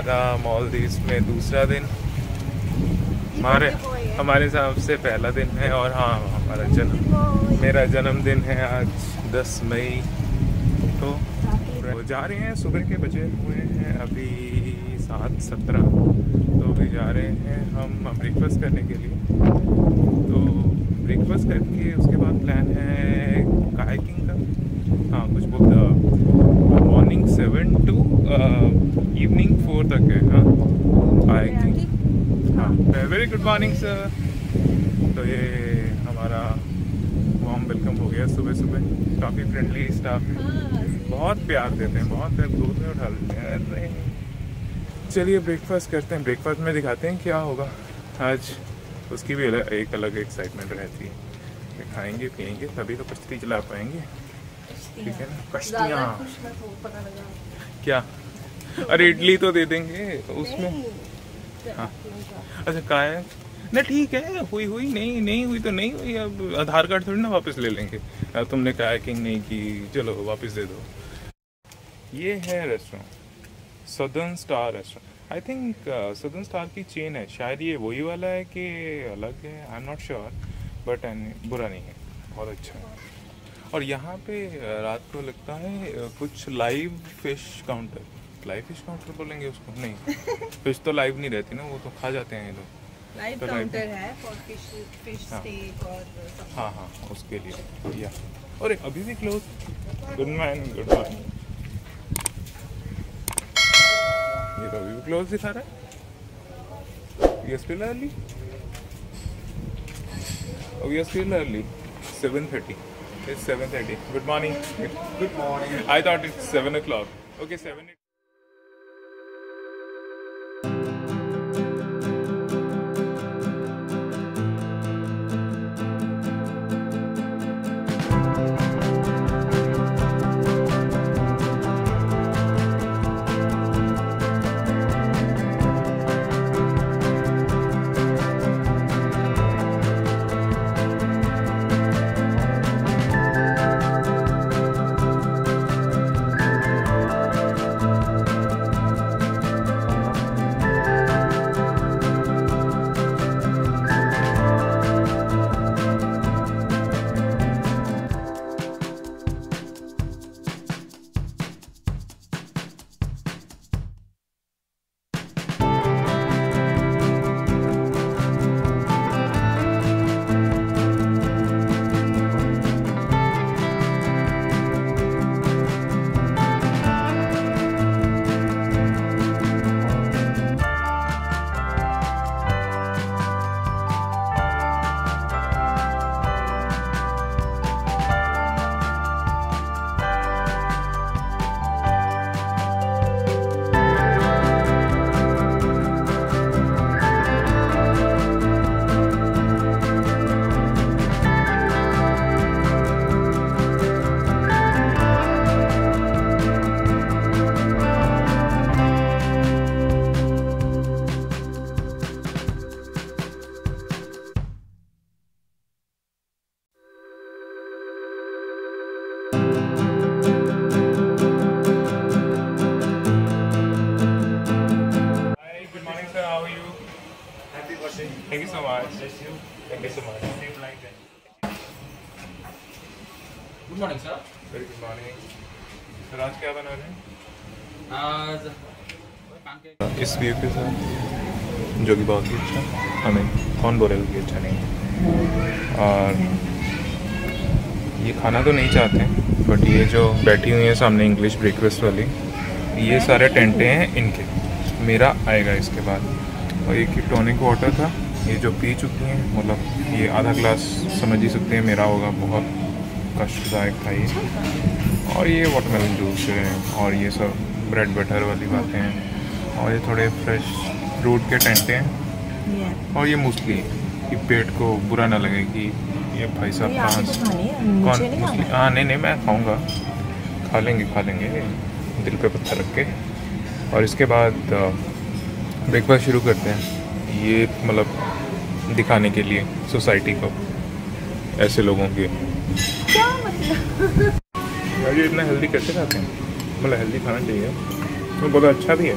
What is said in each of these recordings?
हमारा मालदीव्स में दूसरा दिन, हमारे हिसाब से पहला दिन है। और हाँ, मेरा जन्मदिन है आज 10 मई। तो जा रहे हैं, सुबह के बजे हुए हैं अभी 7:17, तो अभी जा रहे हैं हम ब्रेकफास्ट करने के लिए। तो ब्रेकफास्ट करके उसके बाद प्लान है कायाकिंग का। हाँ, कुछ बहुत मॉर्निंग 7 to इवनिंग 4 तक है। हाँ, कायाकिंग। हाँ, वेरी गुड मॉर्निंग सर। तो ये हमारा वार्म वेलकम हो गया सुबह सुबह। काफ़ी फ्रेंडली स्टाफ है, बहुत प्यार देते हैं, बहुत प्यार, दूध में उठा लेते हैं। चलिए ब्रेकफास्ट करते हैं। ब्रेकफास्ट में दिखाते हैं क्या होगा आज। उसकी भी एक अलग एक्साइटमेंट रहती है। खाएंगे पिएंगे तभी तो कश्ती चला पाएंगे, ठीक है ना। कश्तियाँ क्या, अरे इडली तो दे देंगे उसमें। हाँ अच्छा, काया ना, ठीक है, हुई नहीं हुई तो नहीं हुई। अब आधार कार्ड थोड़ी ना वापस ले लेंगे। तुमने कायाकिंग नहीं की, चलो वापस दे दो। ये है restaurant, southern star restaurant. I think southern star की चेन है शायद। ये वही वाला है कि अलग है, I am not sure, but बुरा नहीं है, बहुत अच्छा है। और यहाँ पे रात को लगता है कुछ लाइव फिश काउंटर बोलेंगे उसको, नहीं फिश तो लाइव नहीं रहती ना, वो तो खा जाते हैं ये लोग। लाइव काउंटर है फॉर फिश स्टेक और सब। हाँ, उसके लिए या। अरे अभी भी क्लोज। Good morning. ये तो अभी भी क्लोज दिखा रहा है। ये still early. Oh, we are still early. 7:30. It's 7:30. Good morning. Good morning. I thought it's 7 o'clock. Okay, 7. Thank you so much. Thank you so much. Good morning, sir. Very good morning. Sir आज क्या बना रहे हैं? आज इस view के साथ, जो कि बहुत ही अच्छा, हमें कौन बोलेगा कि अच्छा नहीं है। और ये खाना तो नहीं चाहते हैं, बट ये जो बैठी हुई है सामने इंग्लिश ब्रेकफास्ट वाली, ये सारे टेंटे हैं इनके। मेरा आएगा इसके बाद। और एक टॉनिक वाटर था, ये जो पी चुकी हैं, मतलब ये आधा ग्लास समझ ही सकते हैं मेरा होगा, बहुत कष्टदायक था ये। और ये वाटरमेलन जूस है, और ये सब ब्रेड बटर वाली बातें हैं। और ये थोड़े फ्रेश फ्रूट के टेंटे हैं। और ये मूसली, कि पेट को बुरा ना लगे कि ये भाई साहब कहाँ कौन मूसली। हाँ नहीं मैं खाऊंगा, खा लेंगे दिल पे पत्थर रख के। और इसके बाद ब्रेकफास्ट शुरू करते हैं। ये मतलब दिखाने के लिए सोसाइटी को, ऐसे लोगों के क्या मतलब यार ये इतना हेल्दी कैसे खाते हैं। मतलब हेल्दी खाना चाहिए, तो बहुत अच्छा भी है।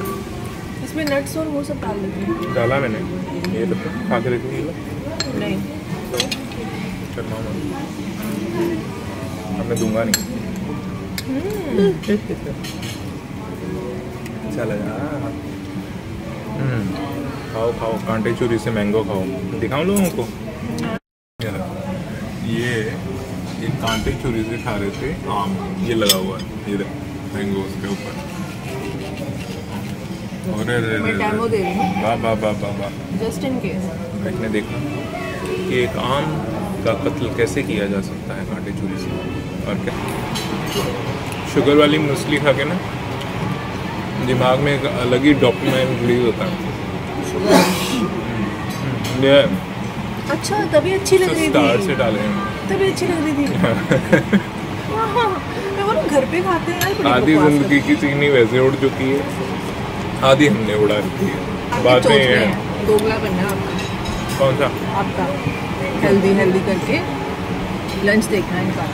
इसमें नट्स और वो सब डाल देते हैं। डाला मैंने, ये तो खा के देखिए। नहीं शर्मा अब मैं दूंगा नहीं। चला जा। खाओ खाओ, कांटे चूरी से मैंगो खाओ। दिखाऊं लोगों को? ये कांटे चूरी से खा रहे थे आम, ये लगा हुआ है ये मैंगो उसके ऊपर। मैं डेमो दे रही हूँ वाह वाह वाह वाह वाह। Just in case. मैंने देखा कि एक आम का कत्ल कैसे किया जा सकता है कांटे चूरी से। और क्या शुगर वाली मूसली खा के ना दिमाग में एक अलग ही डोपामाइन रिलीज होता है। ये अच्छा तभी अच्छी लग रही स्टार थी। से डाले हैं। तभी अच्छी लग रही थी। मैं बोलूं घर पे खाते हैं यार, बड़ी आधी बकवास जिंदगी की चीनी वैसे उड़ चुकी है, आधी हमने उड़ा रखी है। आपके बाद चोट में में ये है, दोगला बनना है आपका। कौन सा आपका हेल्दी करके लंच देखना है इनका।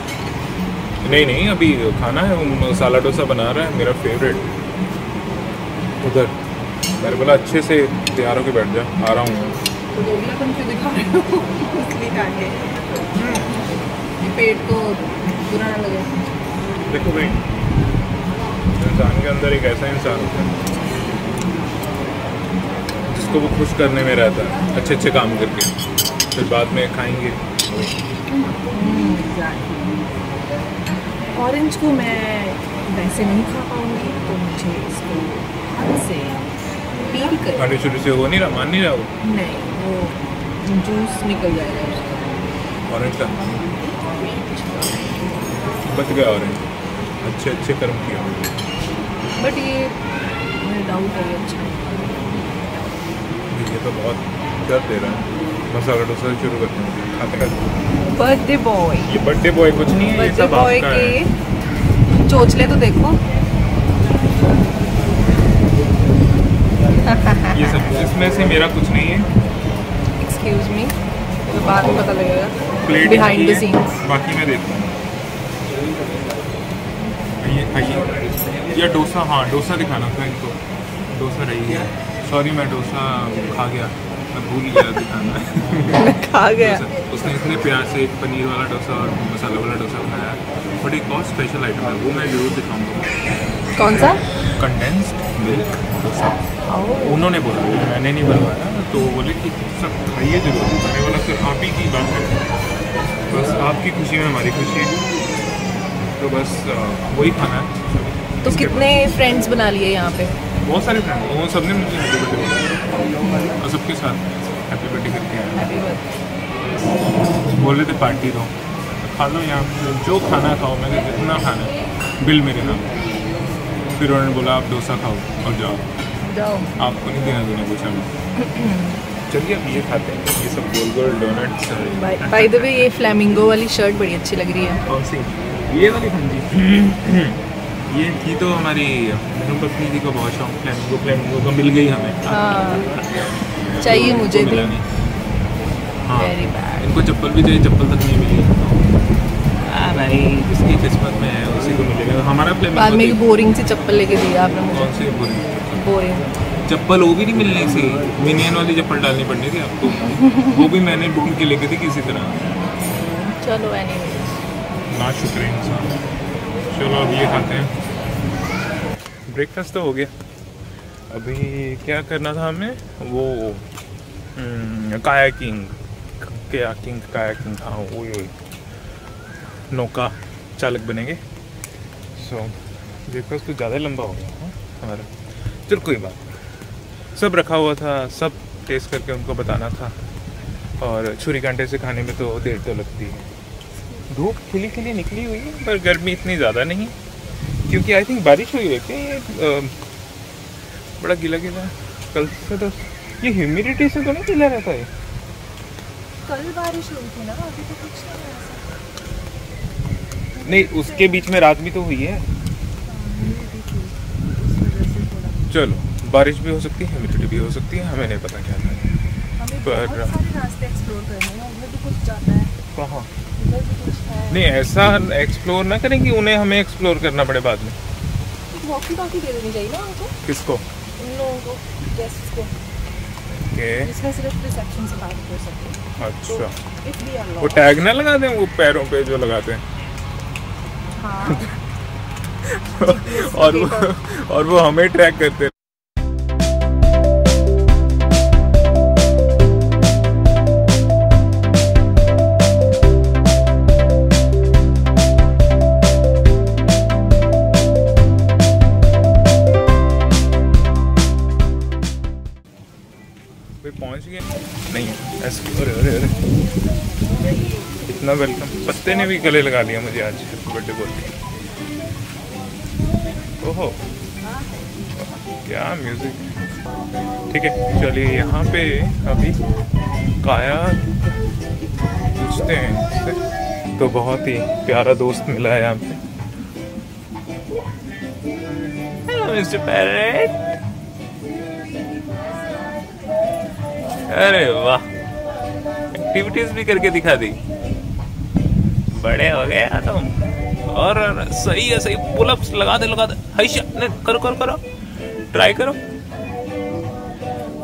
नहीं नहीं अभी खाना है। वो मसाला डोसा बना रहा है मेरा फेवरेट उधर। मैंने बोला अच्छे से तैयार होके बैठ जा, आ रहा हूँ। तो दोगलापन क्यों दिखा रहे हो? इसलिए खा के ये पेट को बुरा ना लगे। देखो भाई, इंसान के अंदर एक ऐसा इंसान होता है जिसको वो खुश करने में रहता है अच्छे अच्छे काम करके, फिर बाद में खाएंगे। ऑरेंज को मैं वैसे नहीं खा पाऊंगी, तो मुझे इसको हाथ से पील कर। खाने शुरू से हो नहीं रहा, मान नहीं रहा वो नहीं, वो जूस निकल जाएगा उसका। ऑरेंज का बच गया। ऑरेंज अच्छे अच्छे कर्म किया। बट ये मुझे डाउट है ये अच्छा है। ये तो बहुत दर्द दे रहा है। मसाला डोसा शुरू करते हैं खाते खाते। बर्थडे बॉय, ये बर्थडे बॉय कुछ नहीं है, ये बर्थडे सब बॉय आपका है। के चोचले तो देखो। ये सब इसमें से मेरा कुछ नहीं है। एक्सक्यूज मी, तो बाद में पता लगेगा प्लेट बिहाइंड द सीन्स। बाकी मैं देखता हूँ। ये या डोसा, हाँ डोसा दिखाना था इनको। डोसा रही है, सॉरी मैं डोसा खा गया, मैं भूल गया दिखाना। खा गया। उसने इतने प्यार से एक पनीर वाला डोसा और मसाला वाला डोसा बनाया। बट एक और स्पेशल आइटम है, वो मैं जरूर दिखाऊंगा। कौन सा? Condensed milk dosa. उन्होंने बोला, मैंने नहीं बनवाया, तो वो बोले कि सब खाइए जरूर। मैंने बोला सिर्फ आप ही की बात है, बस आपकी खुशी में हमारी खुशी है, तो बस वही खाना है। तो कितने फ्रेंड्स बना लिए यहाँ पे? बहुत सारे फ्रेंड, वो सबने मुझे हैप्पी बर्थडे बोला और सबके साथ हैप्पी बर्थडे करके आया। Happy birthday. बोल रहे थे पार्टी दो, खा लो यहाँ पे जो खाना खाओ। मैंने जितना खाना है बिल मेरे नाम। फिर उन्होंने बोला आप डोसा खाओ और जाओ, आपको नहीं देना देना कुछ अभी। चलिए अब ये खाते हैं, ये सब गोल गोल डोनट्स। बाय द वे ये फ्लैमिंगो वाली शर्ट बड़ी अच्छी लग रही है। कौन सी? ये वाली? हाँ जी। ये थी तो हमारी धर्मपत्नी जी को बहुत शौक, फ्लैमिंगो को मिल गई हमें। हाँ चाहिए मुझे भी। हाँ वेरी बैड। इनको चप्पल भी चाहिए, चप्पल तक नहीं मिली। भाई जिसकी किस्मत में है उसी को मिलेगा। हमारा फ्लैमिंगो बाद में बोरिंग सी चप्पल लेके दी आपने मुझे। कौन सी बोरिंग बोरिंग चप्पल? वो भी नहीं मिलनी सी, मिनियन वाली चप्पल डालनी पड़नी थी आपको। वो भी मैंने ढूंढ के लेके थी किसी तरह। चलो एनीवे, ना शुक्र है इंसान। चलो अब ये खाते हैं। ब्रेकफास्ट तो हो गया, अभी क्या करना था हमें? वो कायाकिंग हाँ वही नौका चालक बनेंगे। सो ब्रेकफास्ट तो ज़्यादा लंबा हो गया हाँ हमारा। चलो कोई बात नहीं, सब रखा हुआ था, सब टेस्ट करके उनको बताना था। और छुरी कांटे से खाने में तो देर तो लगती है। धूप खिली खिली निकली हुई है, पर गर्मी इतनी ज़्यादा नहीं, क्योंकि आई थिंक बारिश हुई है। क्या ये बड़ा गीला गीला कल से तो ये ह्यूमिडिटी से तो नहीं गीला रहता है। कल बारिश हुई थी ना, अभी तो कुछ नहीं ऐसा। नहीं उसके बीच में रात भी तो हुई है। चलो बारिश भी हो सकती है, ह्यूमिडिटी भी हो सकती है, हमें नहीं पता क्या है। हमें पर बहुत सारे रास्ते एक्सप्लोर करने हैं, उधर भी कुछ जाता है, कहाँ? उधर भी कुछ है। नहीं ऐसा एक्सप्लोर ना करें कि उन्हें हमें एक्सप्लोर करना पड़े बाद में। वॉकी टॉकी दे देनी चाहिए ना उनको, किसको? उन लोगों को गेस्ट्स को के इसमें सिर्फ रिसेप्शन से बात कर सकते हैं। अच्छा, तो if we allow- वो टैग ना लगा दें, वो पैरों पे जो लगाते हैं हाँ और वो हमें ट्रैक करते हैं। पहुंच गए नहीं ऐसे, अरे अरे अरे इतना वेलकम। पत्ते ने भी गले लगा लिया मुझे आज हैप्पी बर्थडे बोल के। ओहो क्या म्यूजिक। ठीक है चलिए, यहाँ पे अभी काया पूछते हैं इससे। तो बहुत ही प्यारा दोस्त मिला है यहाँ पे। Hello mister parrot. अरे वाह, एक्टिविटीज भी करके दिखा दी, बड़े हो गए तुम। और सही है, सही पुलअप्स लगा दे हाइशा, नहीं करो करो करो, ट्राई करो,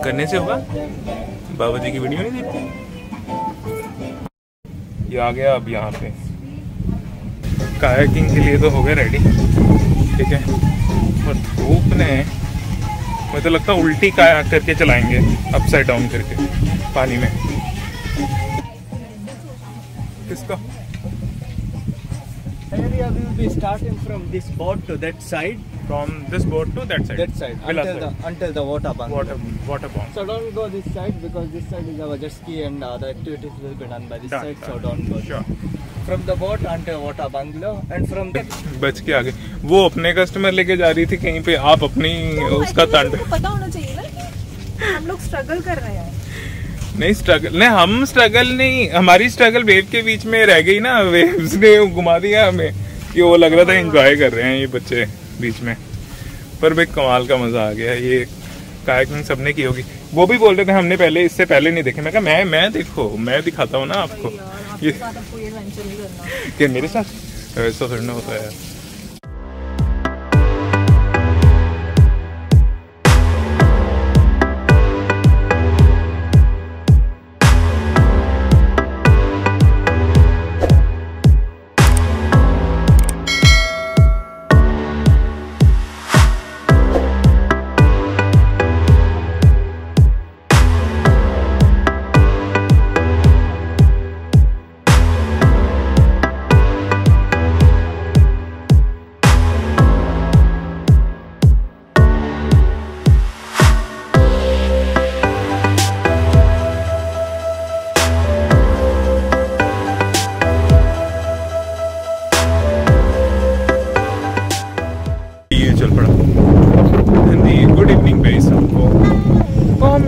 करने से होगा। बाबा जी की वीडियो नहीं देखते? ये आ गया अब यहाँ पे कायाकिंग के लिए तो हो गए रेडी। ठीक है, और धूप ने मुझे तो लगता है उल्टी काया करके चलाएंगे, अपसाइड डाउन करके पानी में। किसका? Area will be starting from this boat to that side. From this boat to that side. That side until the water bank. Water bomb. So don't go this side because this side is our jet ski and the activities will be done by this Done, side. done. So don't go. Sure. From the boat until water bungalow and from that. बच के आगे वो अपने customer लेके जा रही थी कहीं पे, आप अपनी उसका तांड। पता होना चाहिए ना कि हम लोग स्ट्रगल कर रहे हैं। नहीं स्ट्रगल नहीं, हम स्ट्रगल नहीं, हमारी स्ट्रगल वेव के बीच में रह गई ना, वेव्स ने घुमा दिया हमें कि वो लग रहा था एंजॉय कर रहे हैं ये बच्चे बीच में। पर भाई कमाल का मजा आ गया। ये कायाकिंग सबने की होगी। वो भी बोल रहे थे हमने पहले, इससे पहले नहीं देखे। मैं कहा मैं देखो, मैं दिखाता हूँ ना आपको। ये क्या मेरे साथ ऐसा करना होता है?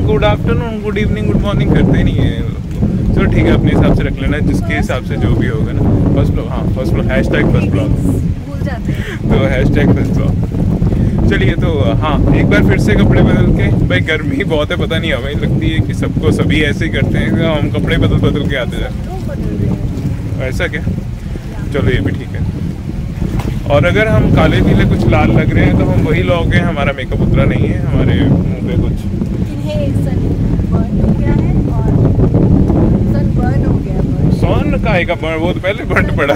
Good afternoon, good evening, good morning करते नहीं है। चलो ठीक है, अपने हिसाब से रख लेना, जिसके हिसाब से जो भी होगा ना। फर्स्ट ब्लॉग, हाँ first blog, hashtag first blog, भूल जाते हैं तो हैशटैग फर्स्ट ब्लॉग। चलिए तो हाँ, एक बार फिर से कपड़े बदल के, भाई गर्मी बहुत है, पता नहीं हमें लगती है कि सबको सभी ऐसे ही करते हैं, हम कपड़े बदल बदल के आते जाए। ऐसा क्या? चलो ये भी ठीक है। और अगर हम काले पीले कुछ लाल लग रहे हैं तो हम वही लोग हैं, हमारा मेकअप उतरा नहीं है, हमारे मुंह पे कुछ सन का एक बर्न, वो तो पहले बर्न पड़ा,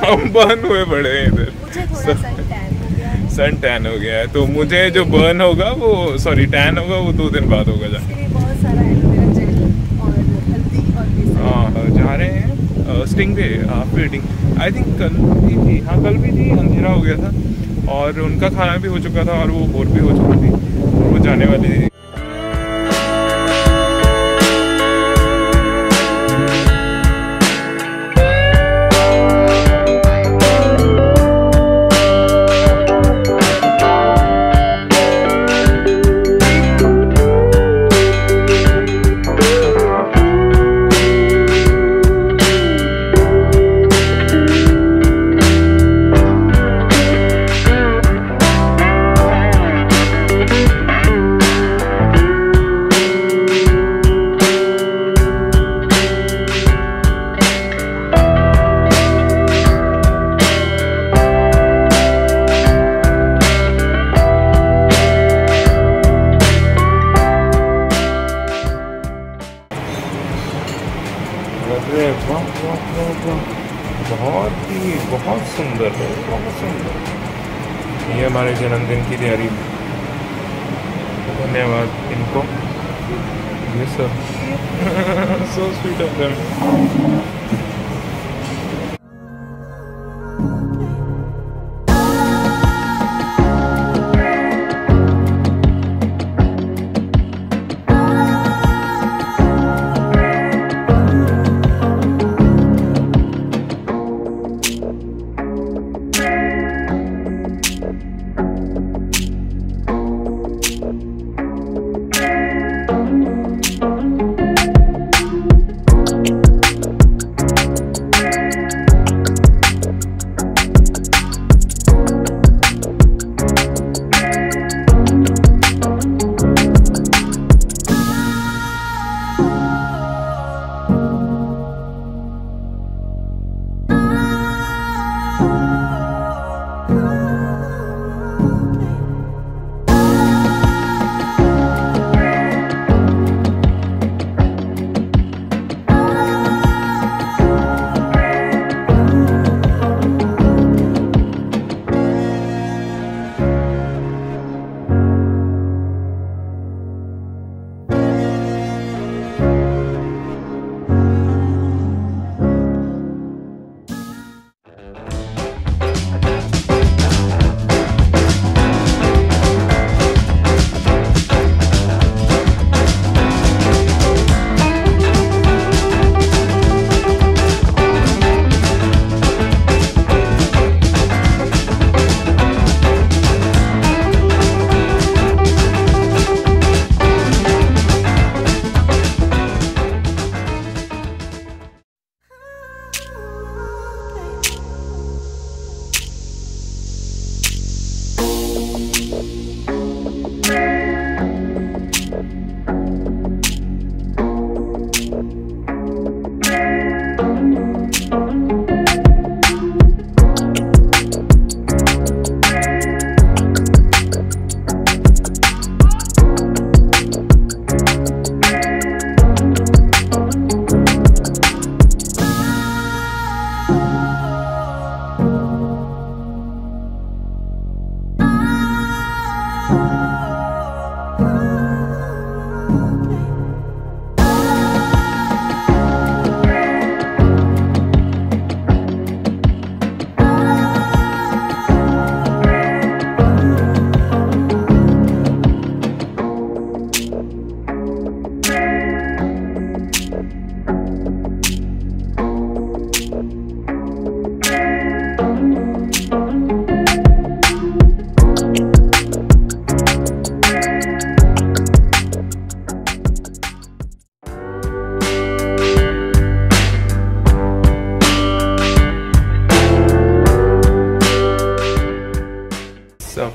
हम बर्न हुए पड़े हैं इधर। सन टैन हो गया है, तो मुझे जो बर्न होगा वो, सॉरी टैन होगा वो 2 दिन बाद होगा जाके। हाँ जा रहे हैं स्टिंग पे फीडिंग। आई थिंक कल भी थी, हाँ कल भी थी, अंधेरा हो गया था और उनका खाना भी हो चुका था और वो बोर भी हो चुकी थी, वो जाने वाली थी। बहुत सुंदर है, बहुत सुंदर। ये हमारे जन्मदिन की तैयारी, धन्यवाद इनको, ये सब so sweet of them.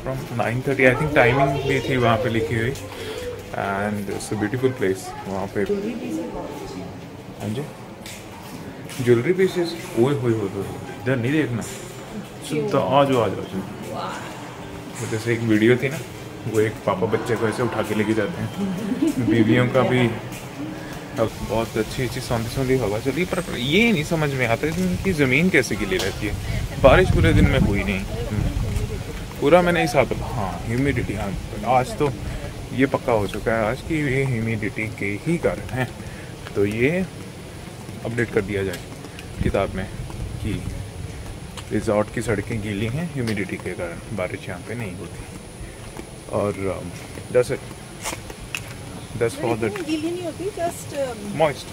From 9:30 I think timing भी थी वहाँ पे लिखी हुई। And it's a beautiful place वहाँ पे। हाँ जी, ज्वेलरी पीसेस। ओए होए होए, इधर नहीं देखना, तो आ जाओ आ जाओ। जैसे एक वीडियो थी ना, वो एक पापा बच्चे को ऐसे उठा के लेके जाते हैं। बीवियों का भी अब बहुत अच्छी अच्छी सौंधी सौंधी हवा चली, पर ये नहीं समझ में आता कि ज़मीन कैसे गिली रहती है। बारिश पूरे दिन में हुई नहीं, पूरा मैंने हिसाब, हाँ ह्यूमिडिटी, हाँ आज तो ये पक्का हो चुका है आज कि ये ह्यूमिडिटी के ही कारण है। तो ये अपडेट कर दिया जाए किताब में कि रिजॉर्ट की सड़कें गीली हैं ह्यूमिडिटी के कारण, बारिश यहाँ पे नहीं होती। और that's for the गीली नहीं होती, जस्ट moist।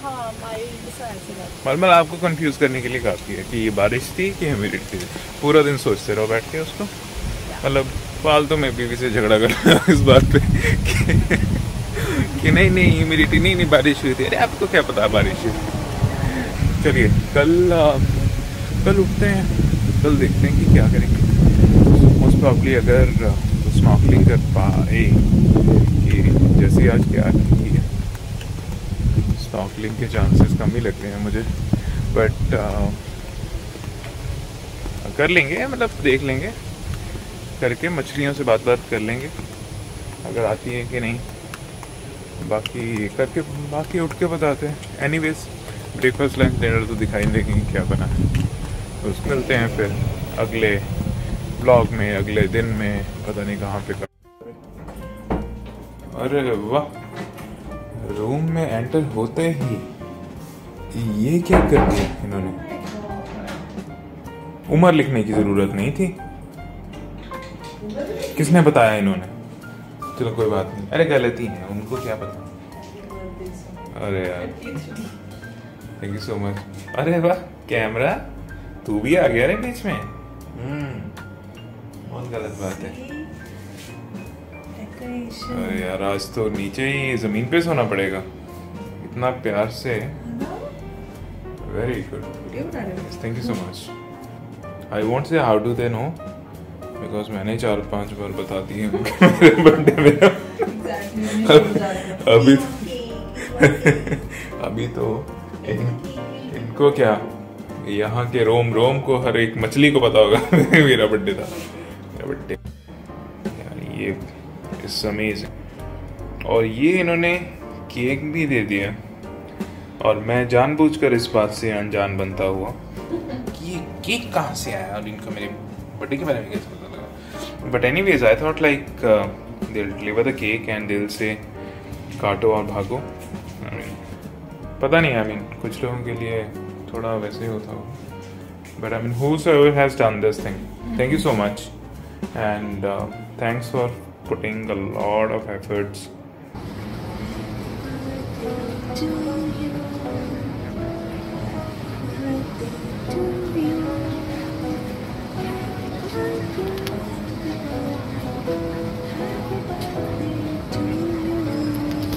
हाँ माइल्ड सा ऐसे रहता मतलब आपको कंफ्यूज करने के लिए काफ़ी है कि ये बारिश थी कि ह्यूमिडिटी थी। पूरा दिन सोचते रहो बैठ के उसको, मतलब फालतू में बीवी से झगड़ा कर इस बात पे कि नहीं ह्यूमिडिटी नहीं बारिश हुई थी। अरे आपको क्या पता बारिश हुई। चलिए कल उठते हैं, कल देखते हैं कि क्या करेंगे। मोस्ट प्रॉब्ली अगर स्नॉर्कलिंग कर पाए, कि जैसी आज क्या की है, स्नॉर्कलिंग के चांसेस कम ही लगते हैं मुझे, बट कर लेंगे, मतलब देख लेंगे करके, मछलियों से बात कर लेंगे अगर आती है कि नहीं, बाकी करके बाकी उठ के बताते हैं। एनीवेज ब्रेकफास्ट लंच डिनर तो दिखाई नहीं देंगे क्या बना है। तो मिलते हैं फिर अगले ब्लॉग में, अगले दिन में, पता नहीं कहाँ पे। अरे वाह, रूम में एंटर होते ही ये क्या कर दिया इन्होंने। उम्र लिखने की जरूरत नहीं थी, किसने बताया इन्होंने। चलो कोई बात नहीं, अरे गलती है, उनको क्या पता। अरे यार थैंक यू सो मच। अरे वाह कैमरा, तू भी आ गया रे बीच में। बहुत गलत बात है। अरे यार आज तो नीचे ही जमीन पे सोना पड़ेगा, इतना प्यार से। Very good, thank you so much. I want say how do they know, because मैंने 4-5 बार बता दी है मेरे बर्थडे में। अभी तो इनको क्या, यहाँ के रोम रोम को, हर एक मछली को पता होगा मेरा बर्थडे था। मेरा बर्थडे यार, ये इट्स अमेजिंग। और ये इन्होंने केक भी दे दिया, और मैं जानबूझकर इस बात से अनजान बनता हुआ कि ये केक कहाँ से आया, और इनको मेरे बर्थडे के बारे में कैसे पता लगा। But anyways I thought like they will deliver the cake and they will say काटो और भागो। I mean, पता नहीं, आई मीन कुछ लोगों के लिए थोड़ा वैसे ही होता होगा। But I mean whosoever has done this thing, thank you so much and thanks for putting a lot of efforts.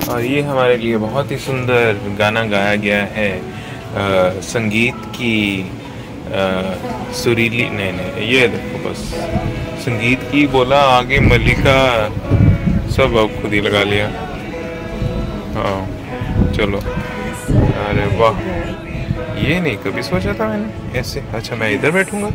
और ये हमारे लिए बहुत ही सुंदर गाना गाया गया है, संगीत की सुरीली, नहीं ये देखो बस संगीत की बोला, आगे मलिका सब अब खुद ही लगा लिया। हाँ चलो, अरे वाह, ये नहीं कभी सोचा था मैंने ऐसे। अच्छा मैं इधर बैठूंगा।